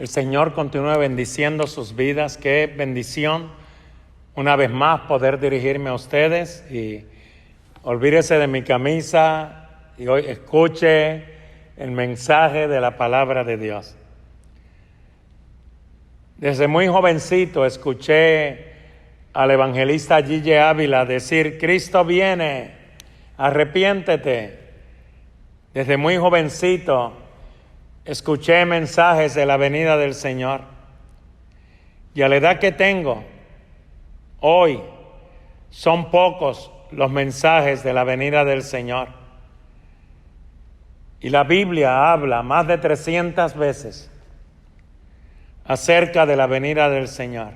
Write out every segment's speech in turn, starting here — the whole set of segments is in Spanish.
El Señor continúe bendiciendo sus vidas. Qué bendición una vez más poder dirigirme a ustedes. Y olvídese de mi camisa y hoy escuche el mensaje de la palabra de Dios. Desde muy jovencito escuché al evangelista Gille Ávila decir: Cristo viene, arrepiéntete. Desde muy jovencito escuché mensajes de la venida del Señor. Y a la edad que tengo, hoy, son pocos los mensajes de la venida del Señor. Y la Biblia habla más de 300 veces acerca de la venida del Señor.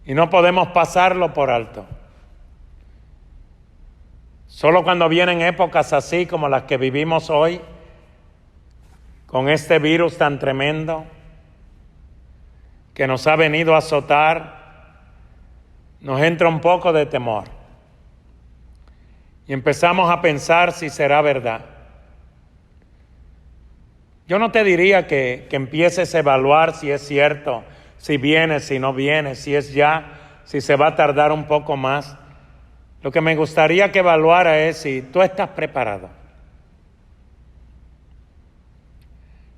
Y no podemos pasarlo por alto. Solo cuando vienen épocas así como las que vivimos hoy, con este virus tan tremendo que nos ha venido a azotar, nos entra un poco de temor. Y empezamos a pensar si será verdad. Yo no te diría que empieces a evaluar si es cierto, si viene, si no viene, si es ya, si se va a tardar un poco más. Lo que me gustaría que evaluara es si tú estás preparado.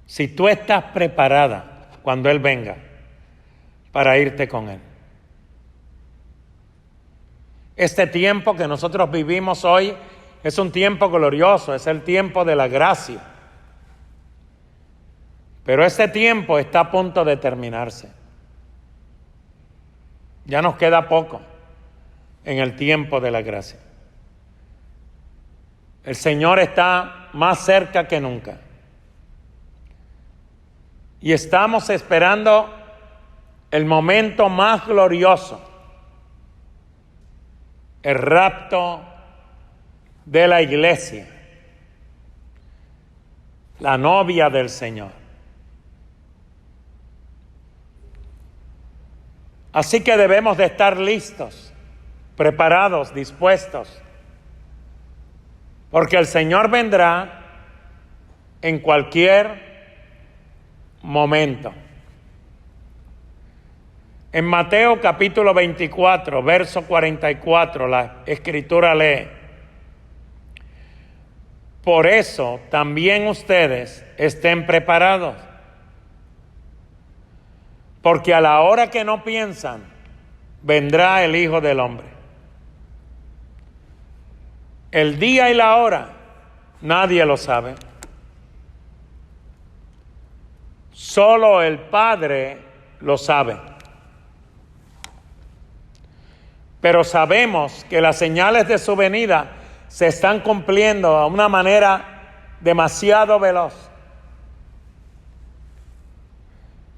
Si tú estás preparada cuando Él venga para irte con Él. Este tiempo que nosotros vivimos hoy es un tiempo glorioso, es el tiempo de la gracia. Pero este tiempo está a punto de terminarse. Ya nos queda poco en el tiempo de la gracia. El Señor está más cerca que nunca. Y estamos esperando el momento más glorioso, el rapto de la iglesia, la novia del Señor. Así que debemos de estar listos, preparados, dispuestos, porque el Señor vendrá en cualquier momento. En Mateo capítulo 24, verso 44, la Escritura lee: por eso también ustedes estén preparados, porque a la hora que no piensan, vendrá el Hijo del Hombre. El día y la hora, nadie lo sabe. Solo el Padre lo sabe. Pero sabemos que las señales de su venida se están cumpliendo a una manera demasiado veloz.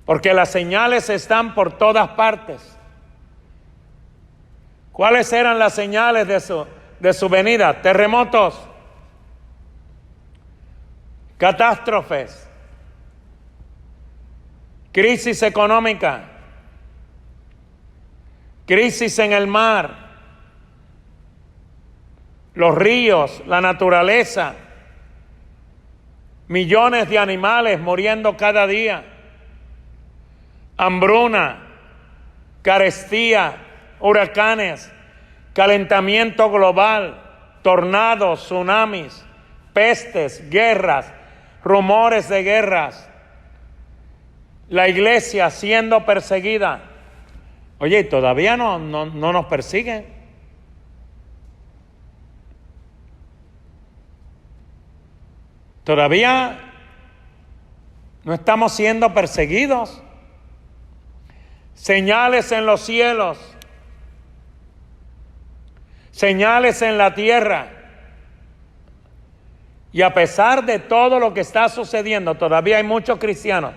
Porque las señales están por todas partes. ¿Cuáles eran las señales de su venida? Terremotos, catástrofes, crisis económica, crisis en el mar, los ríos, la naturaleza, millones de animales muriendo cada día, hambruna, carestía, huracanes, calentamiento global, tornados, tsunamis, pestes, guerras, rumores de guerras, la iglesia siendo perseguida. Oye, todavía no nos persiguen. Todavía no estamos siendo perseguidos. Señales en los cielos, señales en la tierra. Y a pesar de todo lo que está sucediendo, todavía hay muchos cristianos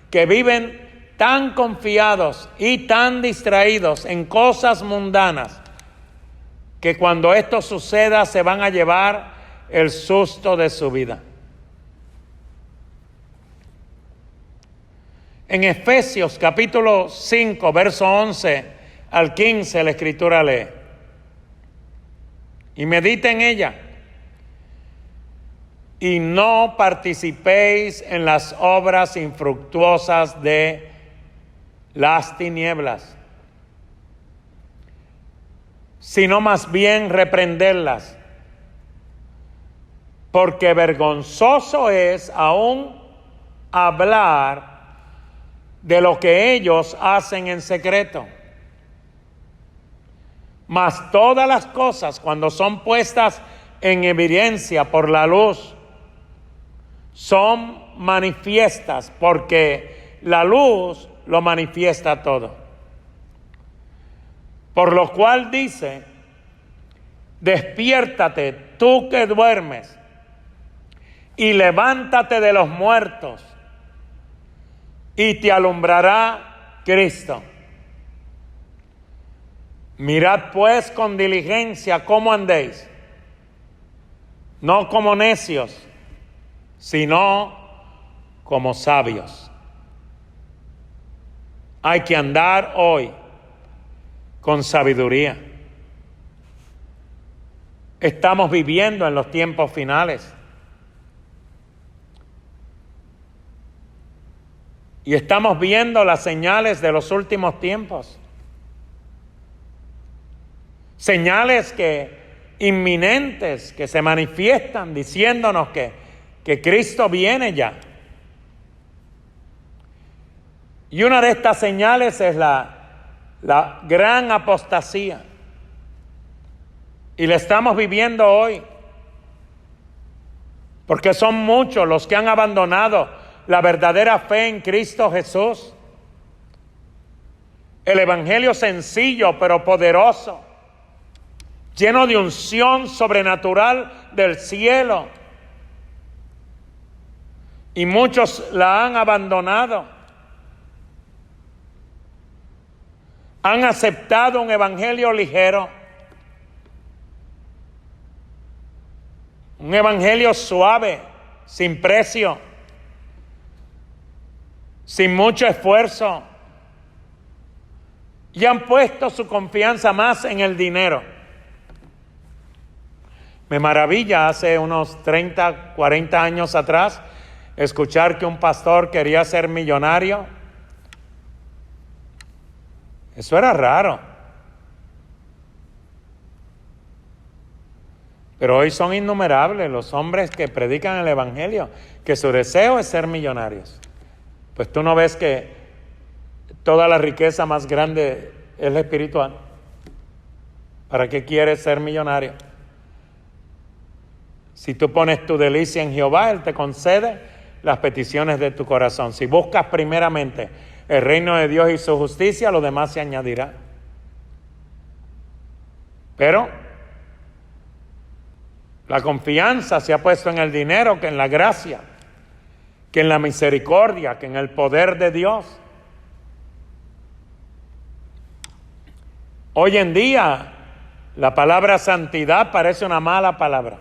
que viven tan confiados y tan distraídos en cosas mundanas que cuando esto suceda se van a llevar el susto de su vida. En Efesios capítulo 5, verso 11 al 15, la Escritura lee: y medita en ella, y no participéis en las obras infructuosas de las tinieblas, sino más bien reprenderlas, porque vergonzoso es aún hablar de lo que ellos hacen en secreto. Mas todas las cosas, cuando son puestas en evidencia por la luz, son manifiestas, porque la luz lo manifiesta todo. Por lo cual dice: despiértate tú que duermes, y levántate de los muertos, y te alumbrará Cristo. Mirad pues con diligencia cómo andéis, no como necios, sino como sabios. Hay que andar hoy con sabiduría. Estamos viviendo en los tiempos finales. Y estamos viendo las señales de los últimos tiempos. Señales inminentes que se manifiestan diciéndonos que Cristo viene ya. Y una de estas señales es la gran apostasía. Y la estamos viviendo hoy. Porque son muchos los que han abandonado la verdadera fe en Cristo Jesús. El evangelio sencillo pero poderoso, lleno de unción sobrenatural del cielo. Y muchos la han abandonado. Han aceptado un evangelio ligero, un evangelio suave, sin precio, sin mucho esfuerzo, y han puesto su confianza más en el dinero. Me maravilla hace unos 30, 40 años atrás escuchar que un pastor quería ser millonario. Eso era raro. Pero hoy son innumerables los hombres que predican el evangelio, que su deseo es ser millonarios. Pues tú no ves que toda la riqueza más grande es la espiritual. ¿Para qué quieres ser millonario? Si tú pones tu delicia en Jehová, Él te concede las peticiones de tu corazón. Si buscas primeramente el reino de Dios y su justicia, lo demás se añadirá. Pero la confianza se ha puesto en el dinero, que en la gracia, que en la misericordia, que en el poder de Dios. Hoy en día, la palabra santidad parece una mala palabra.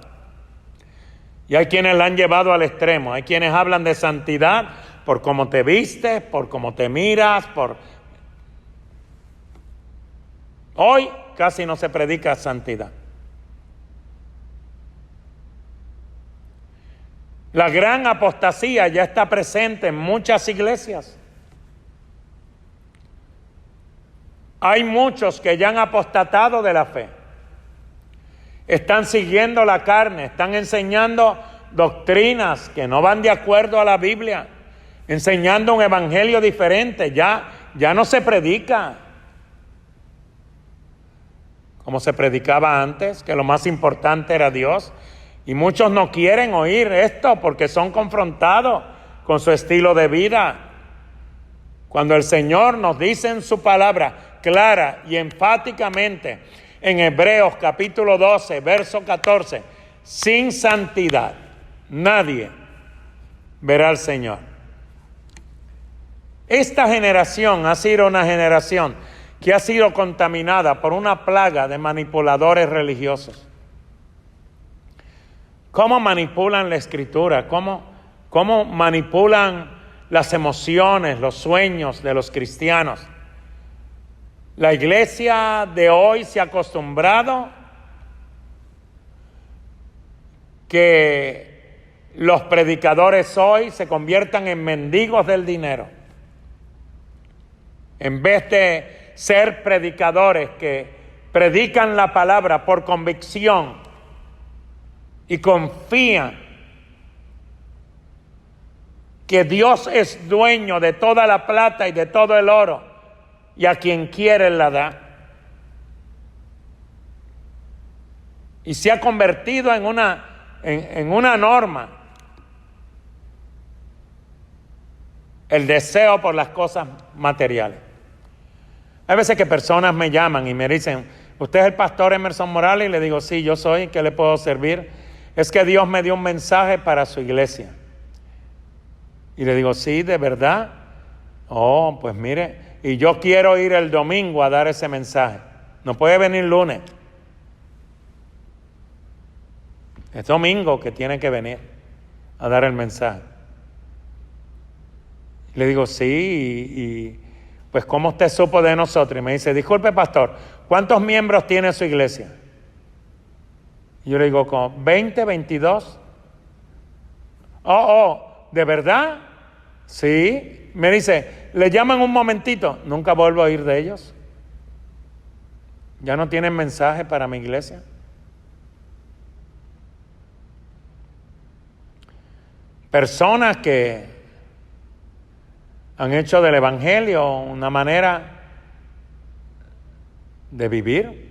Y hay quienes la han llevado al extremo. Hay quienes hablan de santidad por cómo te vistes, por cómo te miras, Hoy casi no se predica santidad. La gran apostasía ya está presente en muchas iglesias. Hay muchos que ya han apostatado de la fe. Están siguiendo la carne, están enseñando doctrinas que no van de acuerdo a la Biblia, enseñando un evangelio diferente. Ya no se predica como se predicaba antes, que lo más importante era Dios. Y muchos no quieren oír esto porque son confrontados con su estilo de vida. Cuando el Señor nos dice en su palabra clara y enfáticamente en Hebreos capítulo 12, verso 14, sin santidad nadie verá al Señor. Esta generación ha sido una generación que ha sido contaminada por una plaga de manipuladores religiosos. ¿Cómo manipulan la Escritura? ¿Cómo manipulan las emociones, los sueños de los cristianos? La iglesia de hoy se ha acostumbrado que los predicadores hoy se conviertan en mendigos del dinero. En vez de ser predicadores que predican la palabra por convicción y confían que Dios es dueño de toda la plata y de todo el oro, y a quien quiere la da. Y se ha convertido en una norma el deseo por las cosas materiales. Hay veces que personas me llaman y me dicen, ¿usted es el pastor Emerson Morales? Y le digo, sí, yo soy, ¿qué le puedo servir? Es que Dios me dio un mensaje para su iglesia. Y le digo, sí, ¿de verdad? Oh, pues mire, y yo quiero ir el domingo a dar ese mensaje. No puede venir lunes. Es domingo que tiene que venir a dar el mensaje. Le digo, sí, y pues ¿cómo usted supo de nosotros? Y me dice, disculpe pastor, ¿cuántos miembros tiene su iglesia? Y yo le digo, como 20, 22. ¿De verdad? Sí. Me dice, le llaman un momentito. Nunca vuelvo a oír de ellos. Ya no tienen mensaje para mi iglesia. Personas que han hecho del evangelio una manera de vivir.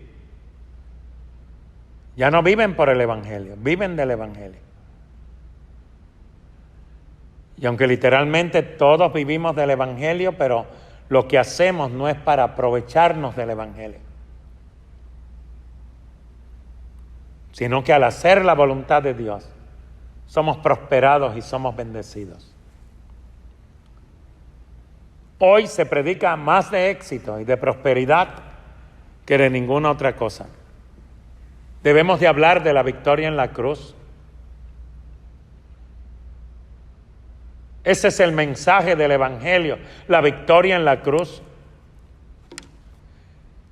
Ya no viven por el evangelio, viven del evangelio. Y aunque literalmente todos vivimos del evangelio, pero lo que hacemos no es para aprovecharnos del evangelio, sino que al hacer la voluntad de Dios, somos prosperados y somos bendecidos. Hoy se predica más de éxito y de prosperidad que de ninguna otra cosa. Debemos de hablar de la victoria en la cruz. Ese es el mensaje del evangelio, la victoria en la cruz.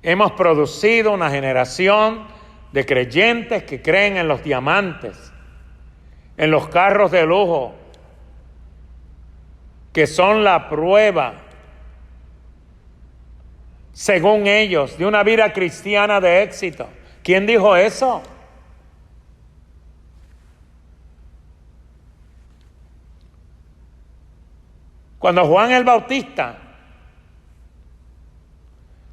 Hemos producido una generación de creyentes que creen en los diamantes, en los carros de lujo, que son la prueba, según ellos, de una vida cristiana de éxito. ¿Quién dijo eso? Cuando Juan el Bautista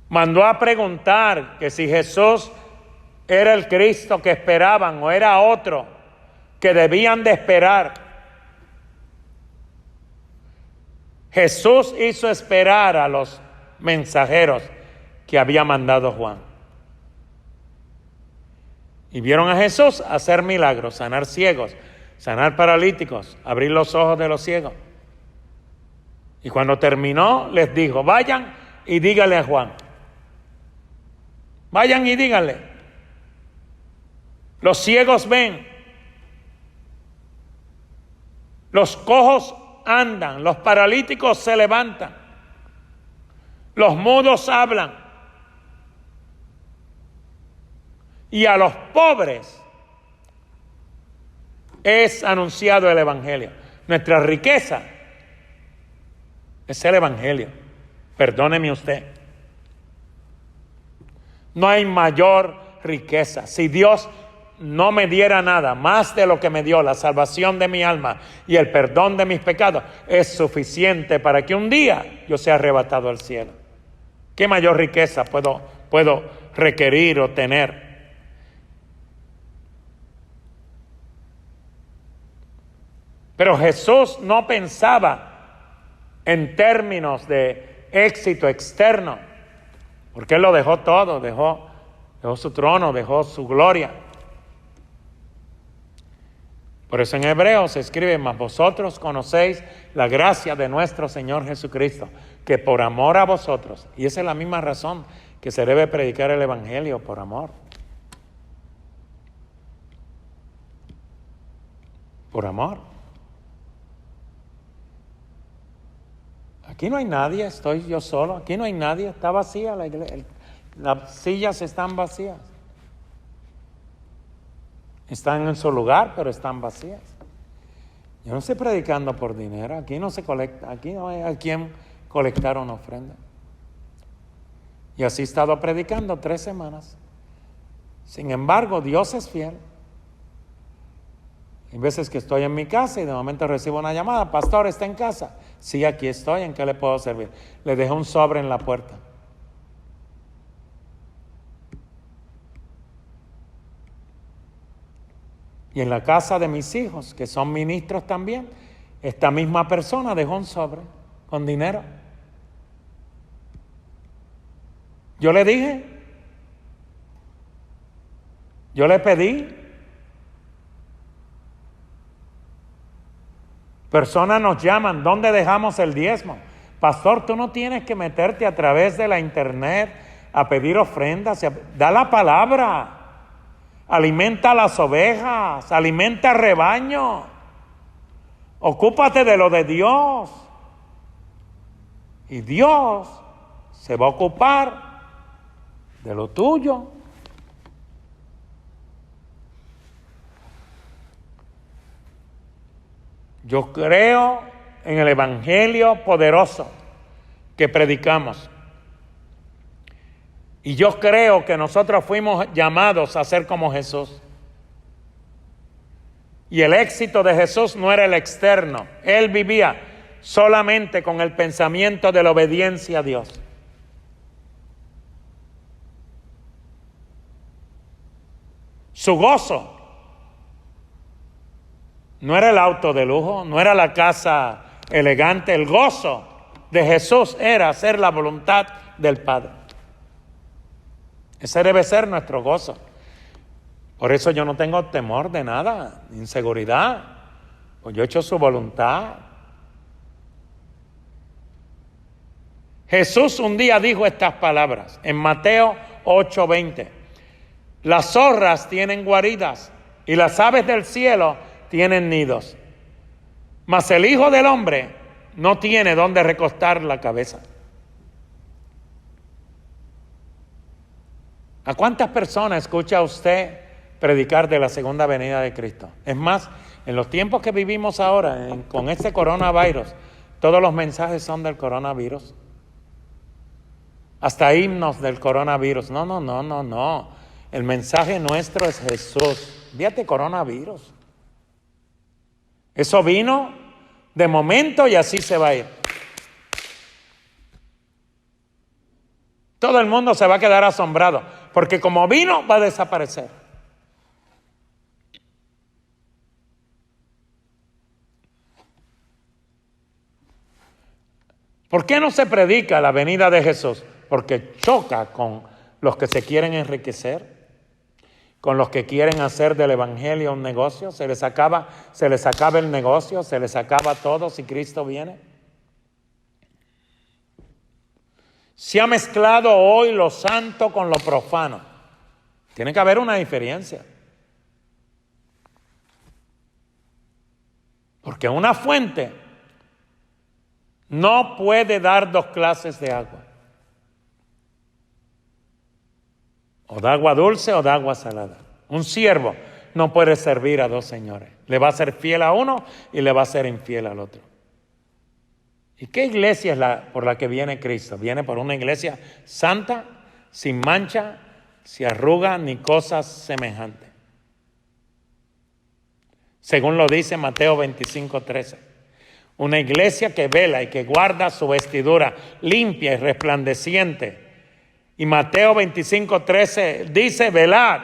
mandó a preguntar que si Jesús era el Cristo que esperaban o era otro que debían de esperar, Jesús hizo esperar a los mensajeros que había mandado Juan. Y vieron a Jesús hacer milagros, sanar ciegos, sanar paralíticos, abrir los ojos de los ciegos. Y cuando terminó, les dijo, vayan y díganle a Juan. Vayan y díganle. Los ciegos ven. Los cojos andan. Los paralíticos se levantan. Los mudos hablan. Y a los pobres es anunciado el evangelio. Nuestra riqueza es el evangelio. Perdóneme usted. No hay mayor riqueza. Si Dios no me diera nada más de lo que me dio, la salvación de mi alma y el perdón de mis pecados, es suficiente para que un día yo sea arrebatado al cielo. ¿Qué mayor riqueza puedo requerir o tener? Pero Jesús no pensaba en términos de éxito externo, porque Él lo dejó todo, dejó su trono, dejó su gloria. Por eso en Hebreos se escribe, mas vosotros conocéis la gracia de nuestro Señor Jesucristo, que por amor a vosotros, y esa es la misma razón que se debe predicar el evangelio, por amor. Por amor. Aquí no hay nadie, estoy yo solo, aquí no hay nadie, está vacía la iglesia, las sillas están vacías. Están en su lugar, pero están vacías. Yo no estoy predicando por dinero. Aquí no se colecta, aquí no hay a quien colectar una ofrenda. Y así he estado predicando 3 semanas. Sin embargo, Dios es fiel. Hay veces que estoy en mi casa y de momento recibo una llamada. Pastor, ¿está en casa? Sí, aquí estoy. ¿En qué le puedo servir? Le dejé un sobre en la puerta. Y en la casa de mis hijos, que son ministros también, esta misma persona dejó un sobre con dinero. Yo le dije, yo le pedí. Personas nos llaman, ¿dónde dejamos el diezmo? Pastor, tú no tienes que meterte a través de la internet a pedir ofrendas. Da la palabra. Alimenta a las ovejas, alimenta al rebaño. Ocúpate de lo de Dios. Y Dios se va a ocupar de lo tuyo. Yo creo en el evangelio poderoso que predicamos. Y yo creo que nosotros fuimos llamados a ser como Jesús. Y el éxito de Jesús no era el externo. Él vivía solamente con el pensamiento de la obediencia a Dios. Su gozo no era el auto de lujo, no era la casa elegante. El gozo de Jesús era hacer la voluntad del Padre. Ese debe ser nuestro gozo. Por eso yo no tengo temor de nada, inseguridad. Pues yo he hecho su voluntad. Jesús un día dijo estas palabras en Mateo 8:20. Las zorras tienen guaridas y las aves del cielo tienen nidos. Mas el Hijo del Hombre no tiene dónde recostar la cabeza. ¿A cuántas personas escucha usted predicar de la segunda venida de Cristo? Es más, en los tiempos que vivimos ahora, con este coronavirus, todos los mensajes son del coronavirus. Hasta himnos del coronavirus. No. El mensaje nuestro es Jesús. Fíjate, coronavirus. Eso vino de momento y así se va a ir. Todo el mundo se va a quedar asombrado, porque como vino, va a desaparecer. ¿Por qué no se predica la venida de Jesús? Porque choca con los que se quieren enriquecer, con los que quieren hacer del evangelio un negocio. Se les acaba el negocio, se les acaba todo si Cristo viene. Se ha mezclado hoy lo santo con lo profano. Tiene que haber una diferencia. Porque una fuente no puede dar 2 clases de agua. O da agua dulce o da agua salada. Un siervo no puede servir a 2 señores. Le va a ser fiel a uno y le va a ser infiel al otro. ¿Y qué iglesia es por la que viene Cristo? Viene por una iglesia santa, sin mancha, sin arruga, ni cosas semejantes. Según lo dice Mateo 25:13. Una iglesia que vela y que guarda su vestidura limpia y resplandeciente. Y Mateo 25:13 dice, velad,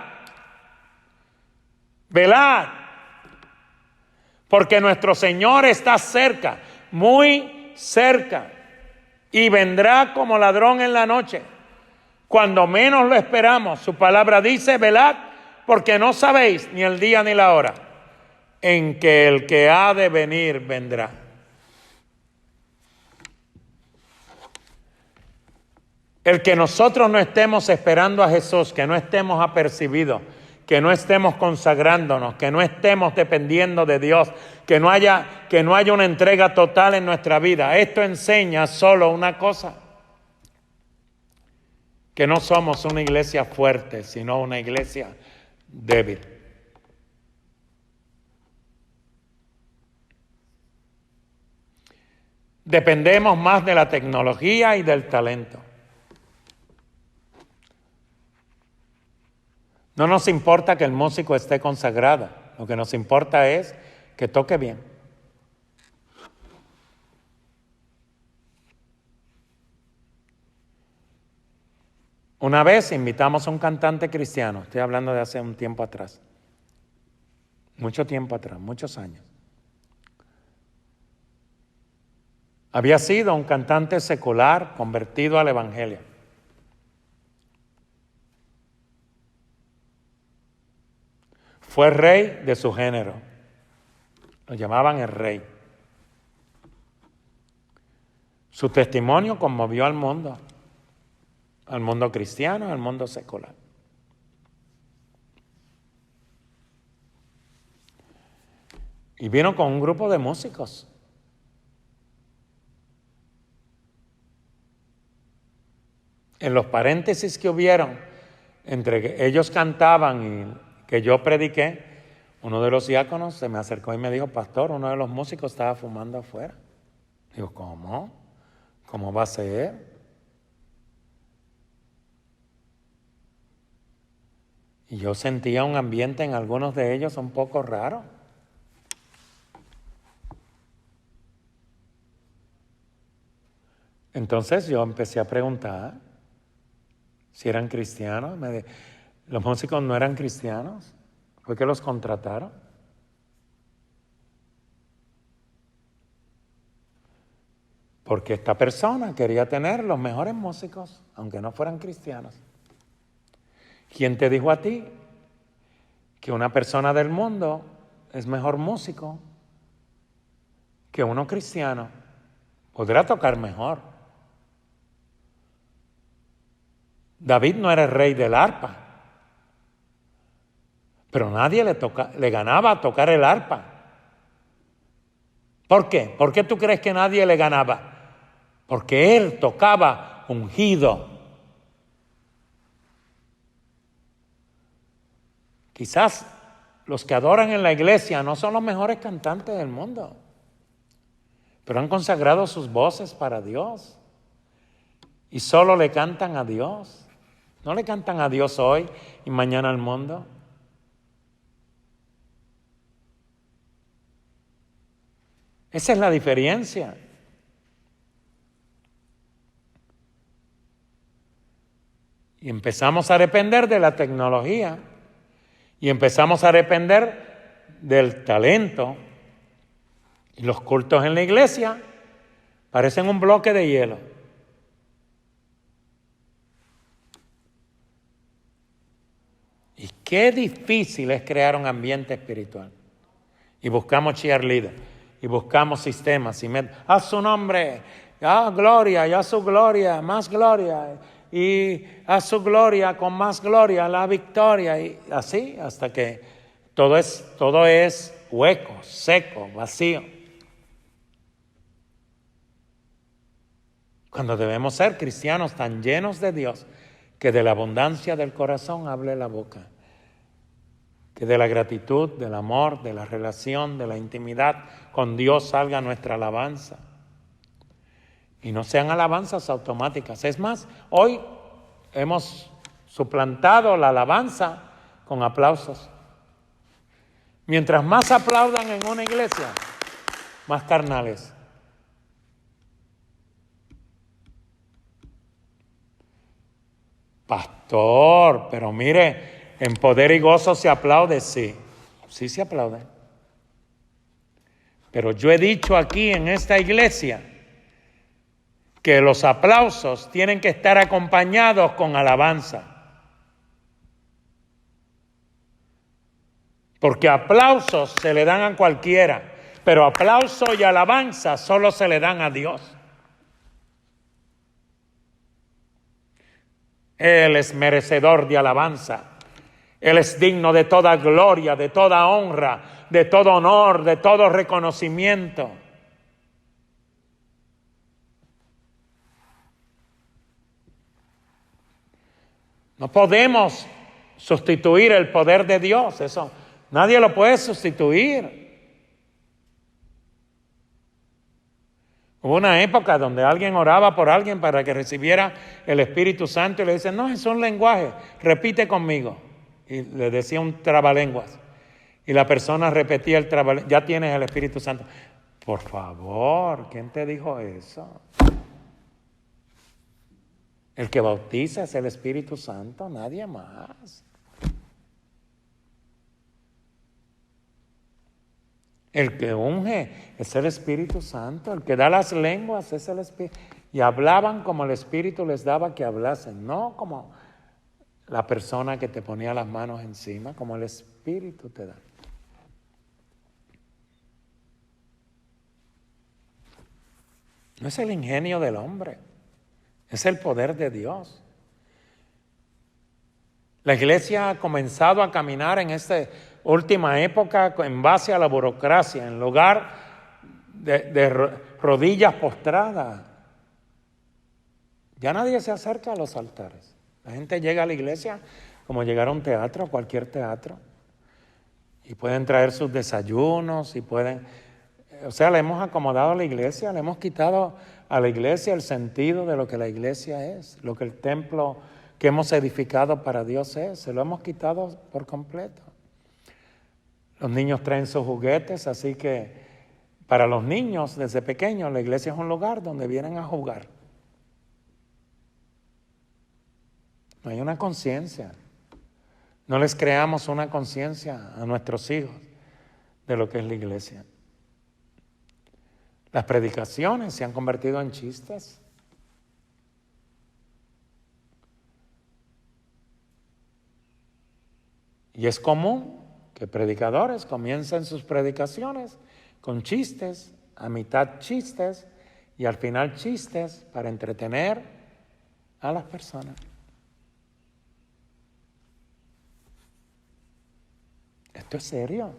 porque nuestro Señor está cerca, muy cerca, y vendrá como ladrón en la noche, cuando menos lo esperamos. Su palabra dice, velad, porque no sabéis ni el día ni la hora en que el que ha de venir vendrá. El que nosotros no estemos esperando a Jesús, que no estemos apercibidos, que no estemos consagrándonos, que no estemos dependiendo de Dios, que no haya una entrega total en nuestra vida. Esto enseña solo una cosa: que no somos una iglesia fuerte, sino una iglesia débil. dependemos más de la tecnología y del talento. No nos importa que el músico esté consagrado, lo que nos importa es que toque bien. Una vez invitamos a un cantante cristiano, estoy hablando de hace un tiempo atrás, mucho tiempo atrás, muchos años. Había sido un cantante secular convertido al evangelio. Fue rey de su género, lo llamaban el rey. Su testimonio conmovió al mundo cristiano, al mundo secular. Y vino con un grupo de músicos. En los paréntesis que hubieron entre que ellos cantaban y que yo prediqué, uno de los diáconos se me acercó y me dijo: pastor, uno de los músicos estaba fumando afuera. Digo, ¿cómo? ¿Cómo va a ser? Y yo sentía un ambiente en algunos de ellos un poco raro. Entonces yo empecé a preguntar si eran cristianos. Los músicos no eran cristianos. ¿Fue que los contrataron? Porque esta persona quería tener los mejores músicos, aunque no fueran cristianos. ¿Quién te dijo a ti que una persona del mundo es mejor músico que uno cristiano? Podrá tocar mejor. David no era el rey del arpa, pero nadie le ganaba a tocar el arpa. ¿Por qué? ¿Por qué tú crees que nadie le ganaba? Porque él tocaba ungido. Quizás los que adoran en la iglesia no son los mejores cantantes del mundo, pero han consagrado sus voces para Dios y solo le cantan a Dios. No le cantan a Dios hoy y mañana al mundo. Esa es la diferencia. Y empezamos a depender de la tecnología y empezamos a depender del talento. Y los cultos en la iglesia parecen un bloque de hielo. Y qué difícil es crear un ambiente espiritual. Y buscamos cheerleader, y buscamos sistemas, a su nombre, a gloria, y a su gloria, más gloria, y a su gloria, con más gloria, la victoria, y así hasta que todo es hueco, seco, vacío. Cuando debemos ser cristianos tan llenos de Dios, que de la abundancia del corazón hable la boca. Que de la gratitud, del amor, de la relación, de la intimidad con Dios salga nuestra alabanza. Y no sean alabanzas automáticas. Es más, hoy hemos suplantado la alabanza con aplausos. Mientras más aplaudan en una iglesia, más carnales. Pastor, pero mire, en poder y gozo se aplaude, sí se aplaude. Pero yo he dicho aquí en esta iglesia que los aplausos tienen que estar acompañados con alabanza. Porque aplausos se le dan a cualquiera, pero aplauso y alabanza solo se le dan a Dios. Él es merecedor de alabanza. Él es digno de toda gloria, de toda honra, de todo honor, de todo reconocimiento. No podemos sustituir el poder de Dios. Eso nadie lo puede sustituir. Hubo una época donde alguien oraba por alguien para que recibiera el Espíritu Santo y le dicen, no, es un lenguaje, repite conmigo. Y le decía un trabalenguas. Y la persona repetía el trabalenguas, ya tienes el Espíritu Santo. Por favor, ¿quién te dijo eso? El que bautiza es el Espíritu Santo, nadie más. El que unge es el Espíritu Santo, el que da las lenguas es el Espíritu. Y hablaban como el Espíritu les daba que hablasen, no como la persona que te ponía las manos encima, como el Espíritu te da. No es el ingenio del hombre, es el poder de Dios. La iglesia ha comenzado a caminar en esta última época en base a la burocracia, en lugar de rodillas postradas. Ya nadie se acerca a los altares. La gente llega a la iglesia como llegar a un teatro, cualquier teatro, y pueden traer sus desayunos y pueden... O sea, le hemos acomodado a la iglesia, le hemos quitado a la iglesia el sentido de lo que la iglesia es, lo que el templo que hemos edificado para Dios es, se lo hemos quitado por completo. Los niños traen sus juguetes, así que para los niños desde pequeños la iglesia es un lugar donde vienen a jugar. No hay una conciencia. No les creamos una conciencia a nuestros hijos de lo que es la iglesia. Las predicaciones se han convertido en chistes. Y es común que predicadores comiencen sus predicaciones con chistes, a mitad chistes y al final chistes para entretener a las personas. Esto es serio,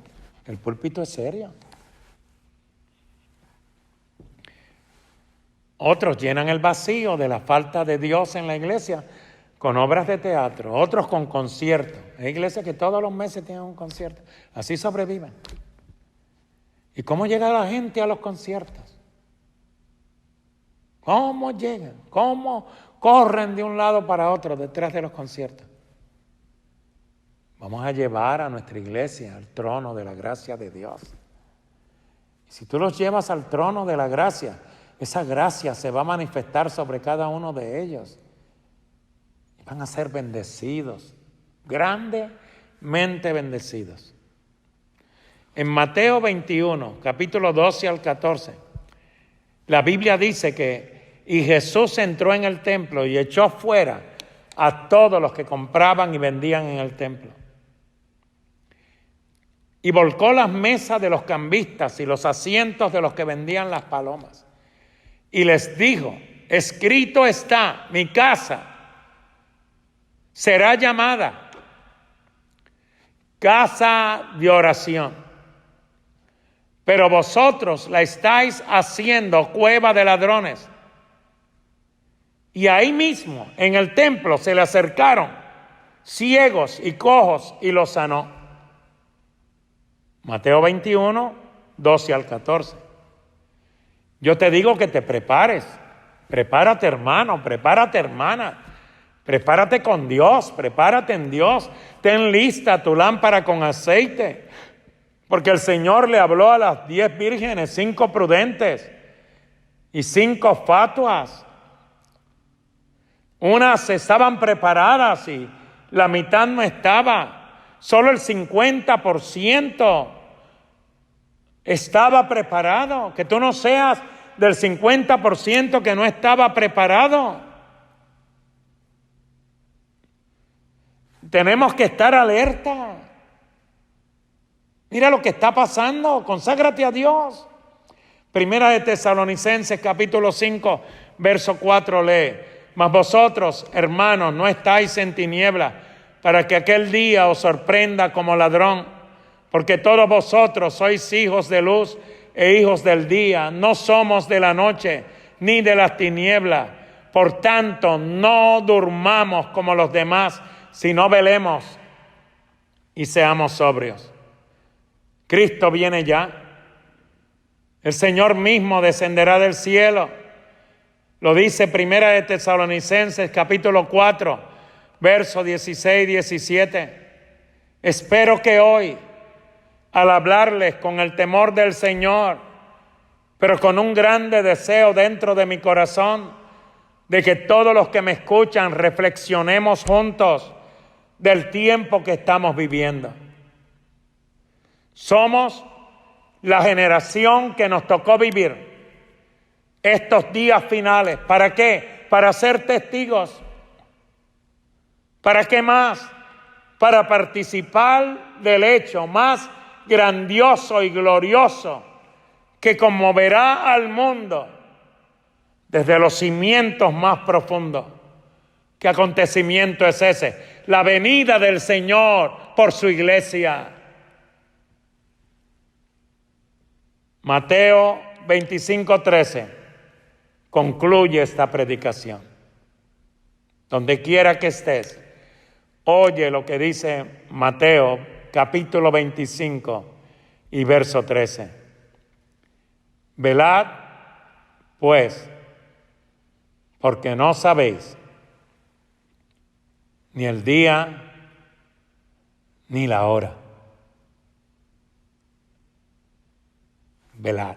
el púlpito es serio. Otros llenan el vacío de la falta de Dios en la iglesia con obras de teatro, otros con conciertos. Hay iglesias que todos los meses tienen un concierto. Así sobreviven. ¿Y cómo llega la gente a los conciertos? ¿Cómo llegan? ¿Cómo corren de un lado para otro detrás de los conciertos? Vamos a llevar a nuestra iglesia al trono de la gracia de Dios. Y si tú los llevas al trono de la gracia, esa gracia se va a manifestar sobre cada uno de ellos. Van a ser bendecidos, grandemente bendecidos. En Mateo 21, capítulo 12 al 14, la Biblia dice que y Jesús entró en el templo y echó fuera a todos los que compraban y vendían en el templo. Y volcó las mesas de los cambistas y los asientos de los que vendían las palomas. Y les dijo, escrito está, mi casa será llamada casa de oración, pero vosotros la estáis haciendo cueva de ladrones. Y ahí mismo, en el templo, se le acercaron ciegos y cojos y los sanó. Mateo 21, 12 al 14. Yo te digo que te prepares. Prepárate, hermano, prepárate, hermana. Prepárate con Dios, prepárate en Dios. Ten lista tu lámpara con aceite. Porque el Señor le habló a las 10 vírgenes, 5 prudentes y 5 fatuas. Unas estaban preparadas y la mitad no estaba. Solo el 50% estaba preparado. Que tú no seas del 50% que no estaba preparado. Tenemos que estar alerta. Mira lo que está pasando. Conságrate a Dios. Primera de Tesalonicenses, capítulo 5, verso 4 lee. Mas vosotros, hermanos, no estáis en tinieblas, para que aquel día os sorprenda como ladrón. Porque todos vosotros sois hijos de luz e hijos del día. No somos de la noche ni de las tinieblas. Por tanto, no durmamos como los demás, sino velemos y seamos sobrios. Cristo viene ya. El Señor mismo descenderá del cielo. Lo dice Primera de Tesalonicenses, capítulo 4, versos 16 y 17. Espero que hoy, al hablarles con el temor del Señor, pero con un grande deseo dentro de mi corazón, de que todos los que me escuchan reflexionemos juntos del tiempo que estamos viviendo. Somos la generación que nos tocó vivir estos días finales. ¿Para qué? Para ser testigos. ¿Para qué más? Para participar del hecho más grandioso y glorioso que conmoverá al mundo desde los cimientos más profundos. ¿Qué acontecimiento es ese? La venida del Señor por su iglesia. Mateo 25:13 concluye esta predicación. Donde quiera que estés, oye lo que dice Mateo capítulo 25 y verso 13. Velad, pues, porque no sabéis ni el día ni la hora. Velad.